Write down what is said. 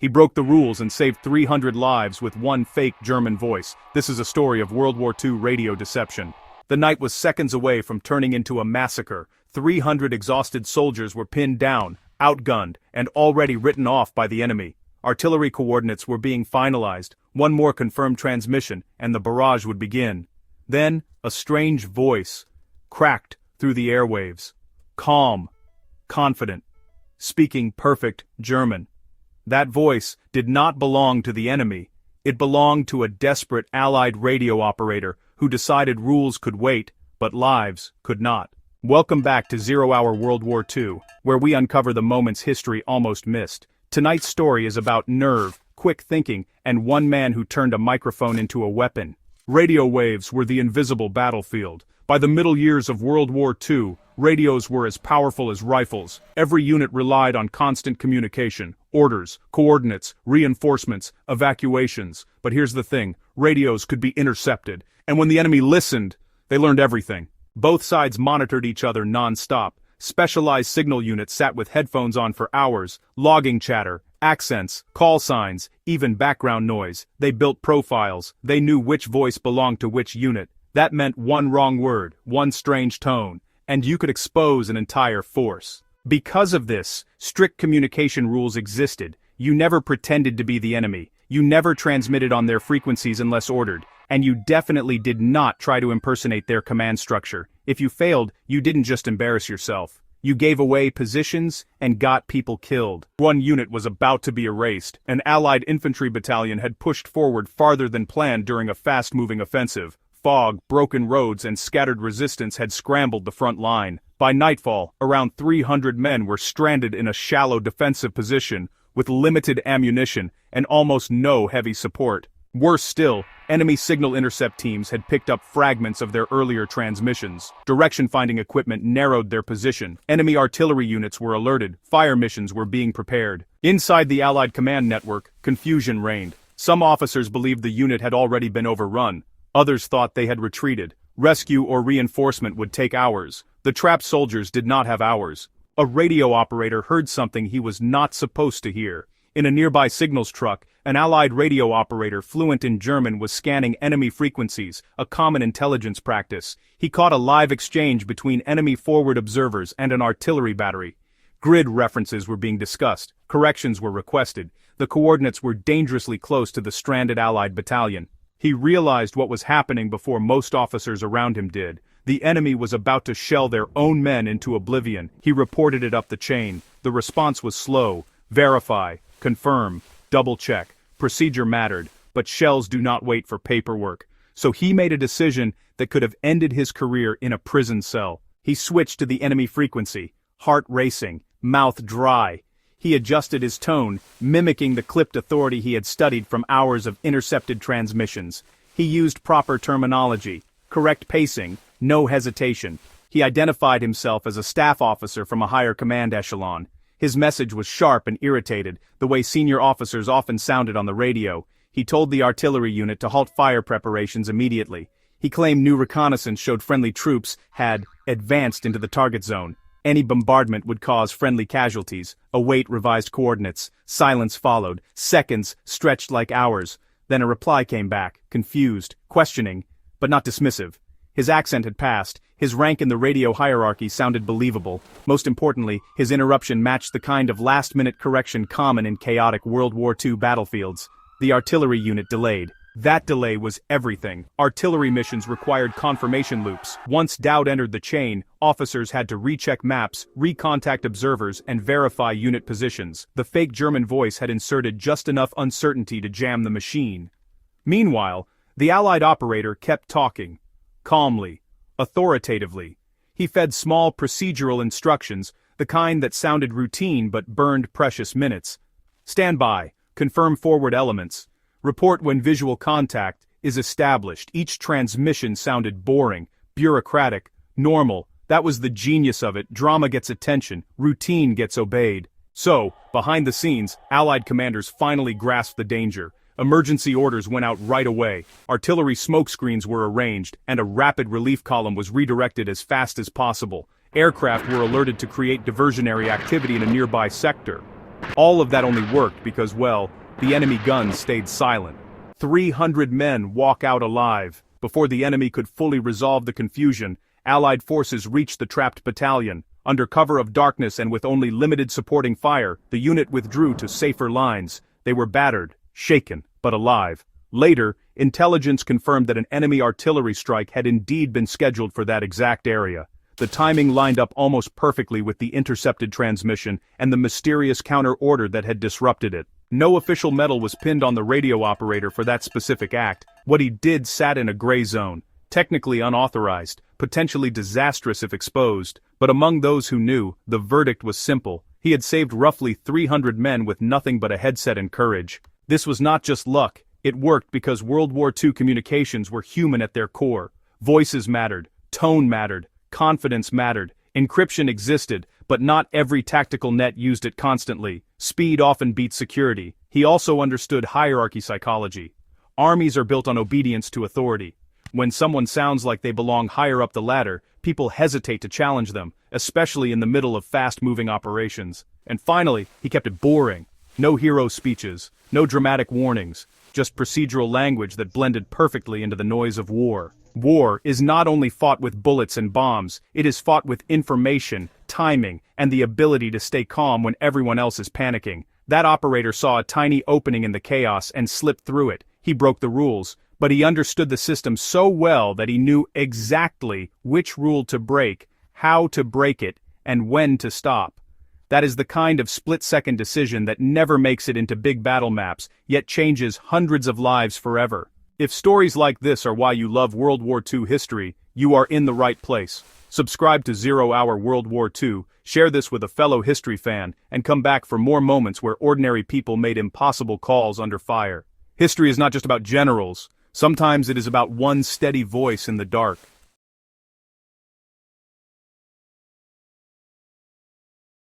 He broke the rules and saved 300 lives with one fake German voice. This is a story of World War II radio deception. The night was seconds away from turning into a massacre. 300 exhausted soldiers were pinned down, outgunned, and already written off by the enemy. Artillery coordinates were being finalized, one more confirmed transmission, and the barrage would begin. Then, a strange voice cracked through the airwaves. Calm, confident, speaking perfect German. That voice did not belong to the enemy. It belonged to a desperate Allied radio operator who decided rules could wait, but lives could not. Welcome back to 0 Hour World War II, where we uncover the moments history almost missed. Tonight's story is about nerve, quick thinking, and one man who turned a microphone into a weapon. Radio waves were the invisible battlefield. By the middle years of World War II, radios were as powerful as rifles. Every unit relied on constant communication, orders, coordinates, reinforcements, evacuations. But here's the thing, radios could be intercepted, and when the enemy listened, they learned everything. Both sides monitored each other non-stop. Specialized signal units sat with headphones on for hours, logging chatter, accents, call signs, even background noise. They built profiles. They knew which voice belonged to which unit. That meant one wrong word, one strange tone, and you could expose an entire force. Because of this, strict communication rules existed. You never pretended to be the enemy. You never transmitted on their frequencies unless ordered. And you definitely did not try to impersonate their command structure. If you failed, you didn't just embarrass yourself. You gave away positions and got people killed. One unit was about to be erased. An Allied infantry battalion had pushed forward farther than planned during a fast-moving offensive. Fog, broken roads, and scattered resistance had scrambled the front line. By nightfall, around 300 men were stranded in a shallow defensive position, with limited ammunition and almost no heavy support. Worse still, enemy signal intercept teams had picked up fragments of their earlier transmissions. Direction-finding equipment narrowed their position. Enemy artillery units were alerted. Fire missions were being prepared. Inside the Allied command network, confusion reigned. Some officers believed the unit had already been overrun. Others thought they had retreated. Rescue or reinforcement would take hours. The trapped soldiers did not have hours. A radio operator heard something he was not supposed to hear. In a nearby signals truck, an Allied radio operator fluent in German was scanning enemy frequencies, a common intelligence practice. He caught a live exchange between enemy forward observers and an artillery battery. Grid references were being discussed. Corrections were requested. The coordinates were dangerously close to the stranded Allied battalion. He realized what was happening before most officers around him did. The enemy was about to shell their own men into oblivion. He reported it up the chain. The response was slow. Verify, confirm, double-check. Procedure mattered, but shells do not wait for paperwork. So he made a decision that could have ended his career in a prison cell. He switched to the enemy frequency, heart racing, mouth dry. He adjusted his tone, mimicking the clipped authority he had studied from hours of intercepted transmissions. He used proper terminology, correct pacing, no hesitation. He identified himself as a staff officer from a higher command echelon. His message was sharp and irritated, the way senior officers often sounded on the radio. He told the artillery unit to halt fire preparations immediately. He claimed new reconnaissance showed friendly troops had advanced into the target zone. Any bombardment would cause friendly casualties. Await revised coordinates. Silence followed. Seconds stretched like hours. Then a reply came back, confused, questioning, but not dismissive. His accent had passed. His rank in the radio hierarchy sounded believable. Most importantly, his interruption matched the kind of last-minute correction common in chaotic World War II battlefields. The artillery unit delayed. That delay was everything. Artillery missions required confirmation loops. Once doubt entered the chain, officers had to recheck maps, recontact observers, and verify unit positions. The fake German voice had inserted just enough uncertainty to jam the machine. Meanwhile, the Allied operator kept talking. Calmly. Authoritatively. He fed small procedural instructions, the kind that sounded routine but burned precious minutes. Stand by. Confirm forward elements. Report when visual contact is established. Each transmission sounded boring, bureaucratic, normal. That was the genius of it. Drama gets attention, routine gets obeyed. So, behind the scenes, Allied commanders finally grasped the danger. Emergency orders went out right away. Artillery smoke screens were arranged, and a rapid relief column was redirected as fast as possible. Aircraft were alerted to create diversionary activity in a nearby sector. All of that only worked because, well, the enemy guns stayed silent. 300 men walk out alive. Before the enemy could fully resolve the confusion, Allied forces reached the trapped battalion. Under cover of darkness and with only limited supporting fire, the unit withdrew to safer lines. They were battered, shaken, but alive. Later, intelligence confirmed that an enemy artillery strike had indeed been scheduled for that exact area. The timing lined up almost perfectly with the intercepted transmission and the mysterious counter-order that had disrupted it. No official medal was pinned on the radio operator for that specific act. What he did sat in a gray zone, technically unauthorized, potentially disastrous if exposed, but among those who knew, the verdict was simple. He had saved roughly 300 men with nothing but a headset and courage. This was not just luck, it worked because World War II communications were human at their core. Voices mattered, tone mattered, confidence mattered. Encryption existed, but not every tactical net used it constantly. Speed often beat security. He also understood hierarchy psychology. Armies are built on obedience to authority. When someone sounds like they belong higher up the ladder, people hesitate to challenge them, especially in the middle of fast-moving operations. And finally, he kept it boring. No hero speeches, no dramatic warnings, just procedural language that blended perfectly into the noise of war. War is not only fought with bullets and bombs, it is fought with information, timing, and the ability to stay calm when everyone else is panicking. That operator saw a tiny opening in the chaos and slipped through it. He broke the rules, but he understood the system so well that he knew exactly which rule to break, how to break it, and when to stop. That is the kind of split-second decision that never makes it into big battle maps, yet changes hundreds of lives forever. If stories like this are why you love World War II history, you are in the right place. Subscribe to 0 Hour World War II, share this with a fellow history fan, and come back for more moments where ordinary people made impossible calls under fire. History is not just about generals. Sometimes it is about one steady voice in the dark.